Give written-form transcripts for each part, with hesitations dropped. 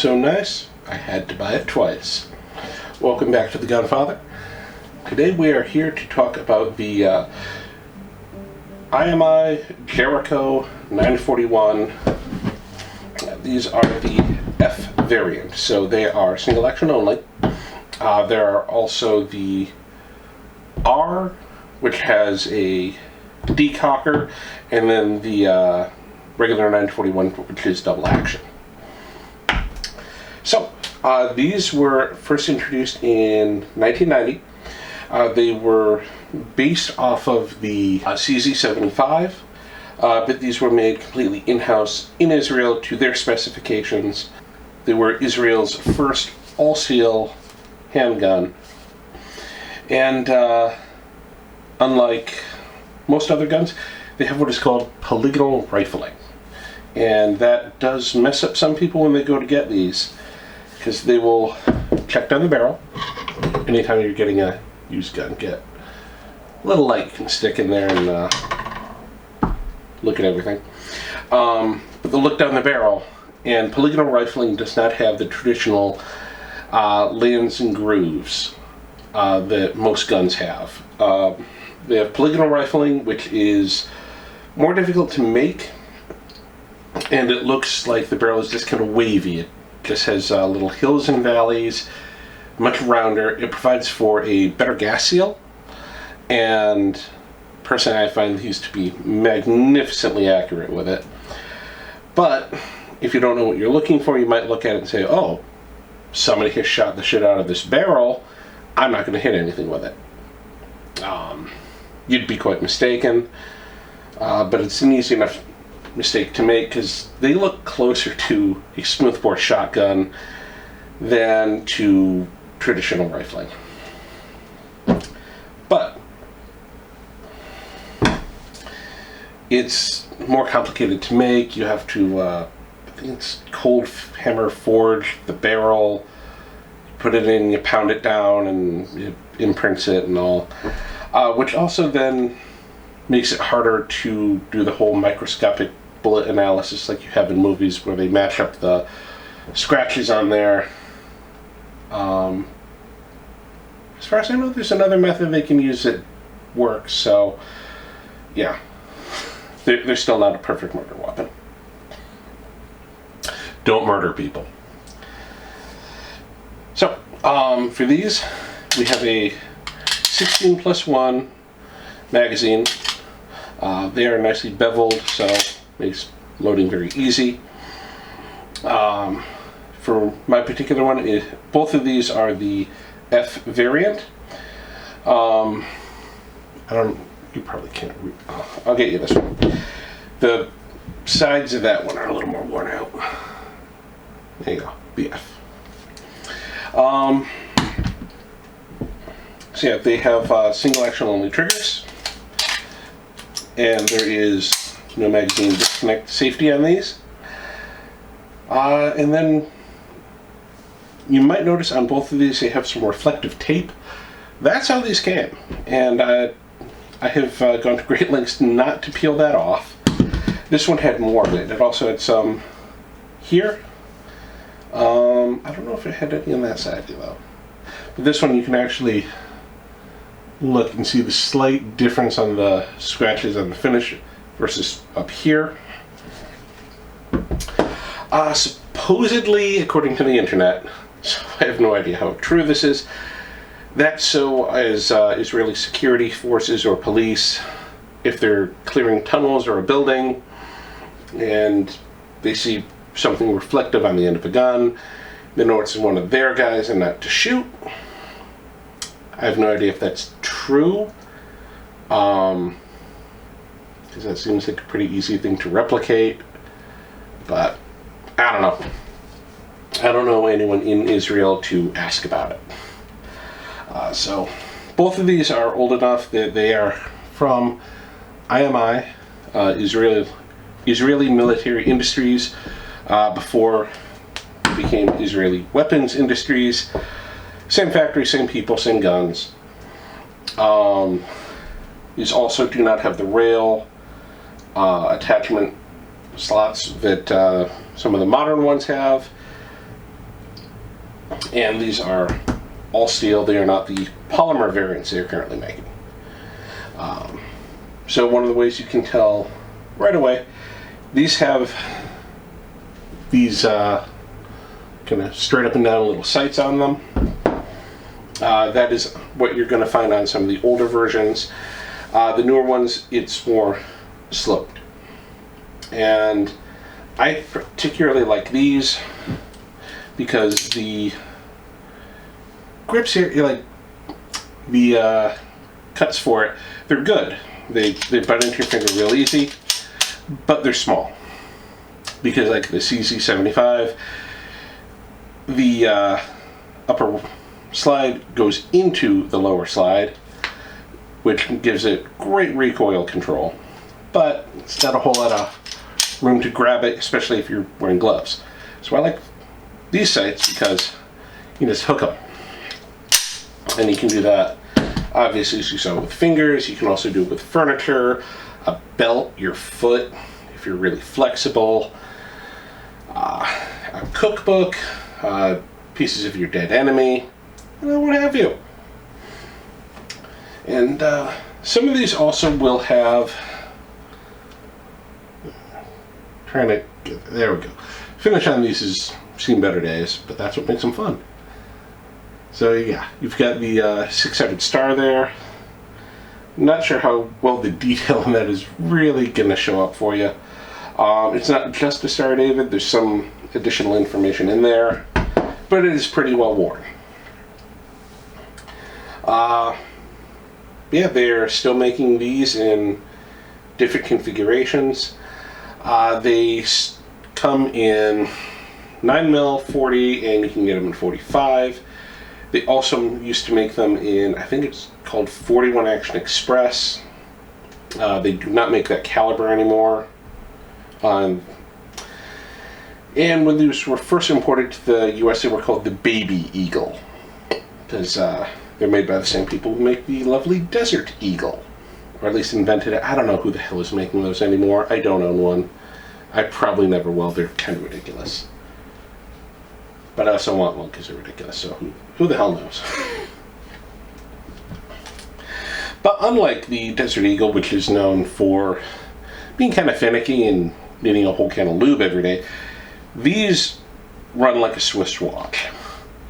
so nice, I had to buy it twice. Welcome back to The Gunfather. Today we are here to talk about the IMI Jericho 941. These are the F variant, so they are single action only. There are also the R, which has a decocker, and then the regular 941, which is double action. So, these were first introduced in 1990. They were based off of the CZ75, but these were made completely in-house in Israel to their specifications. They were Israel's first all-steel handgun, and unlike most other guns, they have what is called polygonal rifling, and that does mess up some people when they go to get these, because they will check down the barrel. Anytime you're getting a used gun, get a little light you can stick in there and look at everything. But they'll look down the barrel, and polygonal rifling does not have the traditional lands and grooves that most guns have. They have polygonal rifling, which is more difficult to make, and it looks like the barrel is just kind of wavy. It just has little hills and valleys, much rounder. It provides for a better gas seal, and personally I find these to be magnificently accurate with it. But if you don't know what you're looking for, you might look at it and say, oh, somebody has shot the shit out of this barrel, I'm not going to hit anything with it. You'd be quite mistaken, but it's an easy enough mistake to make because they look closer to a smoothbore shotgun than to traditional rifling. But it's more complicated to make. You have to, I think it's cold hammer forge the barrel, put it in, you pound it down, and it imprints it and all. Which also then makes it harder to do the whole microscopic bullet analysis like you have in movies where they match up the scratches on there. As far as I know, there's another method they can use that works, so yeah. They're still not a perfect murder weapon. Don't murder people. So, for these, we have a 16+1 magazine. They are nicely beveled, so it makes loading very easy. For my particular one, both of these are the F variant. You probably can't read. I'll get you this one. The sides of that one are a little more worn out. There you go, BF. So yeah, they have single action only triggers, and there is no magazine disconnect safety on these. And then you might notice on both of these they have some reflective tape. That's how these came, and I have gone to great lengths not to peel that off. This one had more of it. It also had some here. I don't know if it had any on that side though. But this one you can actually look and see the slight difference on the scratches on the finish versus up here. Supposedly, according to the internet, so I have no idea how true this is, that's so as Israeli security forces or police, if they're clearing tunnels or a building and they see something reflective on the end of a gun, they know it's one of their guys and not to shoot. I have no idea if that's true, because that seems like a pretty easy thing to replicate, but I don't know. I don't know anyone in Israel to ask about it. So both of these are old enough that they are from IMI, Israeli Military Industries, before it became Israeli Weapons Industries. Same factory, same people, same guns. These also do not have the rail attachment slots that some of the modern ones have. And these are all steel. They are not the polymer variants they are currently making. So one of the ways you can tell right away, these have these kind of straight up and down little sights on them. That is what you're going to find on some of the older versions. The newer ones, it's more sloped. And I particularly like these because the grips here, like the cuts for it, they're good. They butt into your finger real easy, but they're small. Because like the CZ75, the upper slide goes into the lower slide, which gives it great recoil control, but it's not a whole lot of room to grab it, especially if you're wearing gloves. So I like these sights because you just hook them, and you can do that obviously, as you saw, with fingers. You can also do it with furniture, a belt, your foot, if you're really flexible, a cookbook, pieces of your dead enemy, what have you. And some of these also will have, trying to get, there we go. Finish on these has seen better days, but that's what makes them fun. So yeah, you've got the six-sided star there. Not sure how well the detail on that is really going to show up for you. It's not just a Star David, there's some additional information in there, but it is pretty well worn. Yeah, they're still making these in different configurations. They come in 9mm, 40, and you can get them in 45. They also used to make them in, I think it's called 41 Action Express. They do not make that caliber anymore. And when these were first imported to the US, they were called the Baby Eagle, because they're made by the same people who make the lovely Desert Eagle, or at least invented it. I don't know who the hell is making those anymore. I don't own one. I probably never will. They're kind of ridiculous. But I also want one because they're ridiculous, so who the hell knows? But unlike the Desert Eagle, which is known for being kind of finicky and needing a whole can of lube every day, these run like a Swiss watch.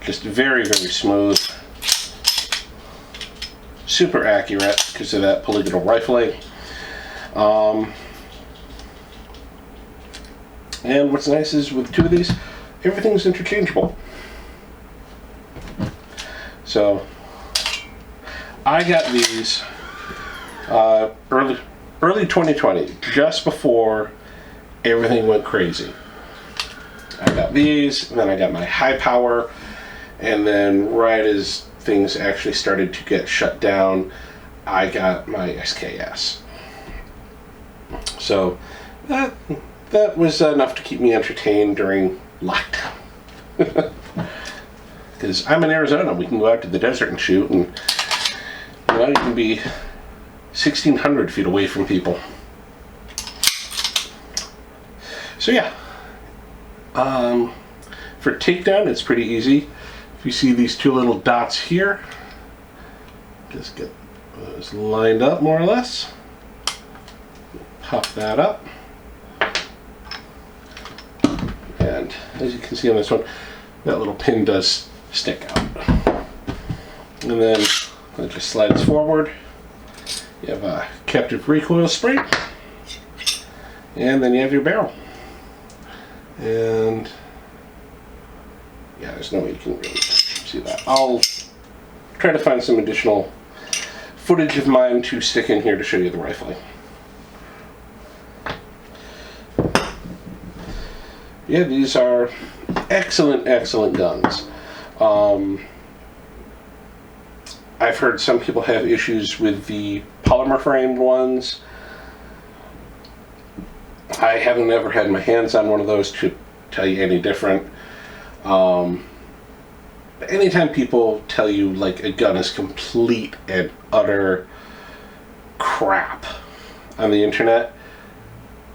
Just very, very smooth. Super accurate because of that polygonal rifling. And what's nice is with two of these, everything's interchangeable. So I got these early 2020, just before everything went crazy. I got these, and then I got my high power, and then right as things actually started to get shut down, I got my SKS. So that was enough to keep me entertained during lockdown. Because I'm in Arizona, we can go out to the desert and shoot, and you can be 1,600 feet away from people. So yeah, for takedown, it's pretty easy. If you see these two little dots here, just get those lined up more or less. Pop that up. And as you can see on this one, that little pin does stick out. And then it just slides forward. You have a captive recoil spring. And then you have your barrel. And yeah, there's no way you can really see that. I'll try to find some additional footage of mine to stick in here to show you the rifling. Yeah, these are excellent, excellent guns. I've heard some people have issues with the polymer framed ones. I haven't ever had my hands on one of those to tell you any different. Anytime people tell you like a gun is complete and utter crap on the internet,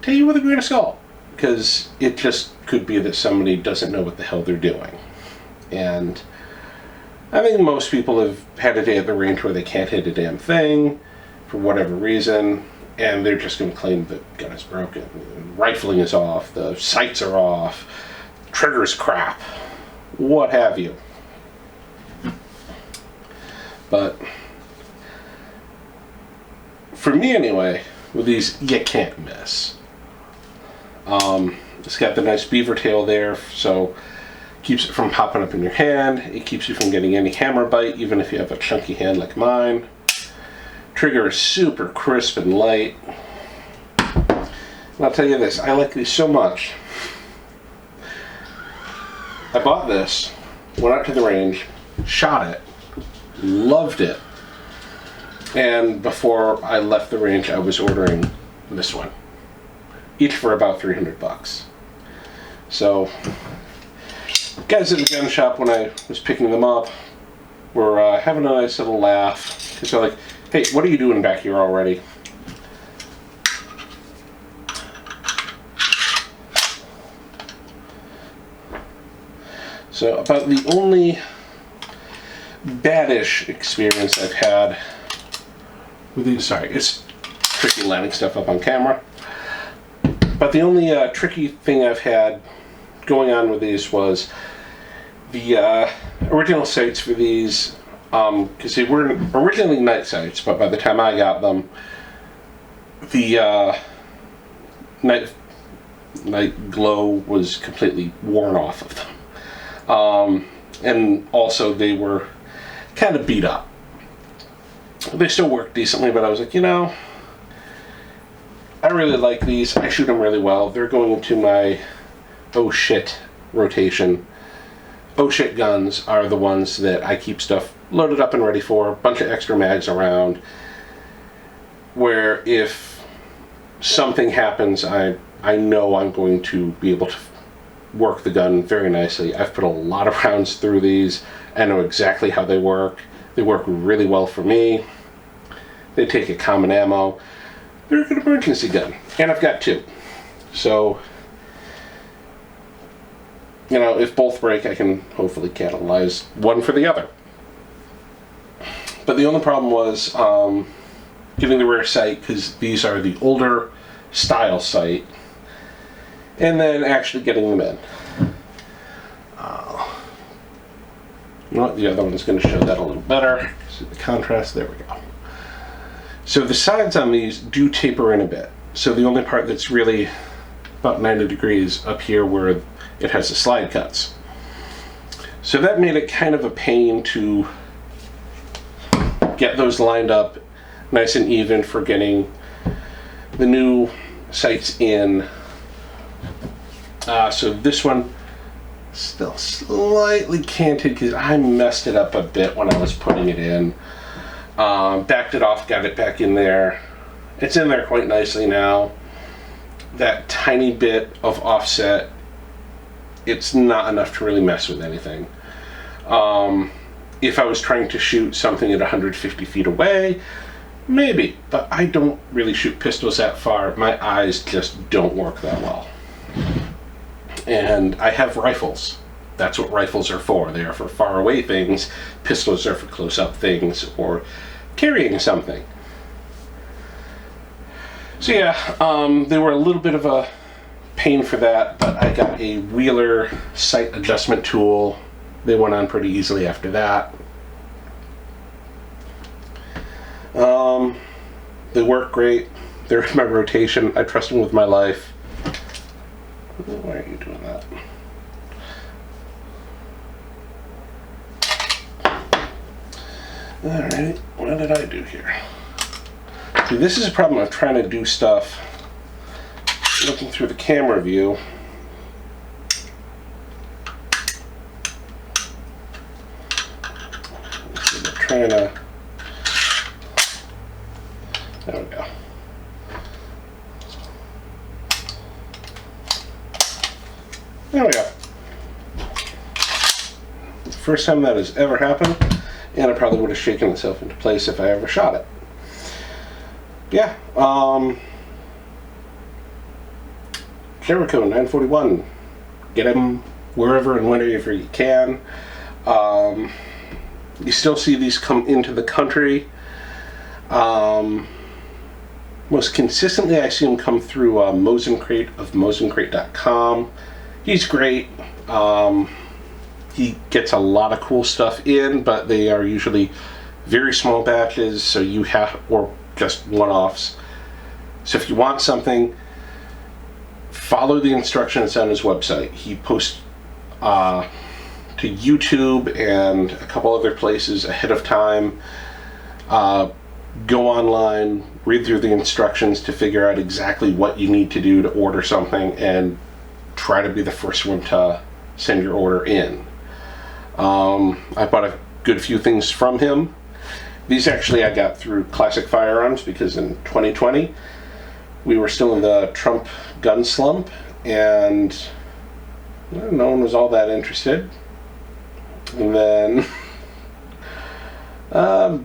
take it with a grain of salt, because it just could be that somebody doesn't know what the hell they're doing. And I think most people have had a day at the range where they can't hit a damn thing for whatever reason, and they're just going to claim the gun is broken. Rifling is off, the sights are off, trigger's crap, what have you. But for me anyway, with these, you can't miss. It's got the nice beaver tail there, so keeps it from popping up in your hand. It keeps you from getting any hammer bite, even if you have a chunky hand like mine. Trigger is super crisp and light. And I'll tell you this, I like these so much. I bought this, went out to the range, shot it, loved it, and before I left the range I was ordering this one, each for about $300. So guys at the gun shop, when I was picking them up, were having a nice little laugh, because they're like, hey, what are you doing back here already? So about the only badish experience I've had with these, sorry, it's tricky lining stuff up on camera, but the only tricky thing I've had going on with these was the original sights for these, because they were originally night sights, but by the time I got them, the night glow was completely worn off of them. And also they were kind of beat up. They still work decently, but I was like, you know, I really like these. I shoot them really well. They're going into my oh shit rotation. Oh shit guns are the ones that I keep stuff loaded up and ready for. A bunch of extra mags around, where if something happens, I know I'm going to be able to work the gun very nicely. I've put a lot of rounds through these. I know exactly how they work. They work really well for me. They take a common ammo. They're a good emergency gun, and I've got two. So, you know, if both break, I can hopefully catalyze one for the other. But the only problem was getting the rear sight, because these are the older style sight, and then actually getting them in. You know what, the other one's going to show that a little better. See the contrast, there we go. So the sides on these do taper in a bit. So the only part that's really about 90 degrees up here where it has the slide cuts. So that made it kind of a pain to get those lined up nice and even for getting the new sights in. So this one still slightly canted because I messed it up a bit when I was putting it in. Backed it off, got it back in there. It's in there quite nicely now. That tiny bit of offset, it's not enough to really mess with anything. If I was trying to shoot something at 150 feet away, maybe, but I don't really shoot pistols that far. My eyes just don't work that well. And I have rifles. That's what rifles are for. They are for far away things. Pistols are for close-up things or carrying something. So yeah, they were a little bit of a pain for that, but I got a Wheeler sight adjustment tool. They went on pretty easily after that. They work great. They're in my rotation. I trust them with my life. Why are you doing that? Alright, what did I do here? See, this is a problem of trying to do stuff looking through the camera view. So we're trying to... There we go. There we go. First time that has ever happened, and it probably would have shaken itself into place if I ever shot it. Yeah, Jericho 941. Get them wherever and whenever you can. You still see these come into the country. Most consistently, I see them come through Mosencrate of mosencrate.com. He's great. He gets a lot of cool stuff in, but they are usually very small batches, so you have, or just one-offs. So if you want something, follow the instructions on his website. He posts to YouTube and a couple other places ahead of time. Go online, read through the instructions to figure out exactly what you need to do to order something, and try to be the first one to send your order in. I bought a good few things from him. These actually I got through Classic Firearms, because in 2020 we were still in the Trump gun slump, and no one was all that interested. And then a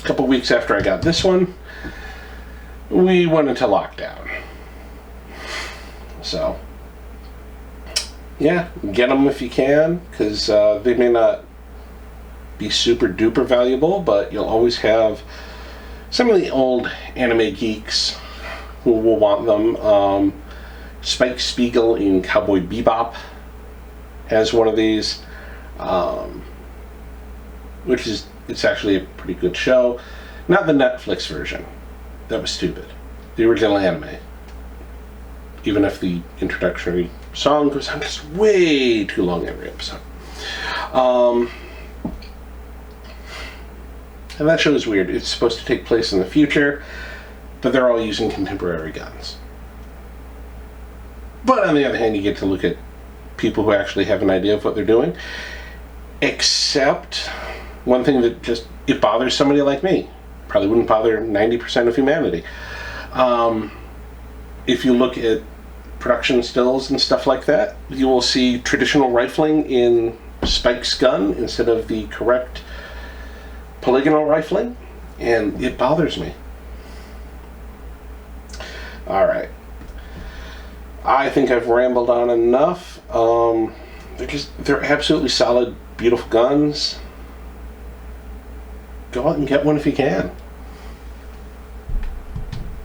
couple weeks after I got this one, we went into lockdown. So yeah, get them if you can, because they may not be super duper valuable, but you'll always have some of the old anime geeks who will want them. Spike Spiegel in Cowboy Bebop has one of these, which is, it's actually a pretty good show. Not the Netflix version. That was stupid. The original anime. Even if the introductory song goes on just way too long every episode. And that show is weird. It's supposed to take place in the future, but they're all using contemporary guns. But on the other hand, you get to look at people who actually have an idea of what they're doing. Except one thing that just, it bothers somebody like me. Probably wouldn't bother 90% of humanity. If you look at production stills and stuff like that, you will see traditional rifling in Spike's gun instead of the correct polygonal rifling, and it bothers me. Alright. I think I've rambled on enough. They're absolutely solid, beautiful guns. Go out and get one if you can.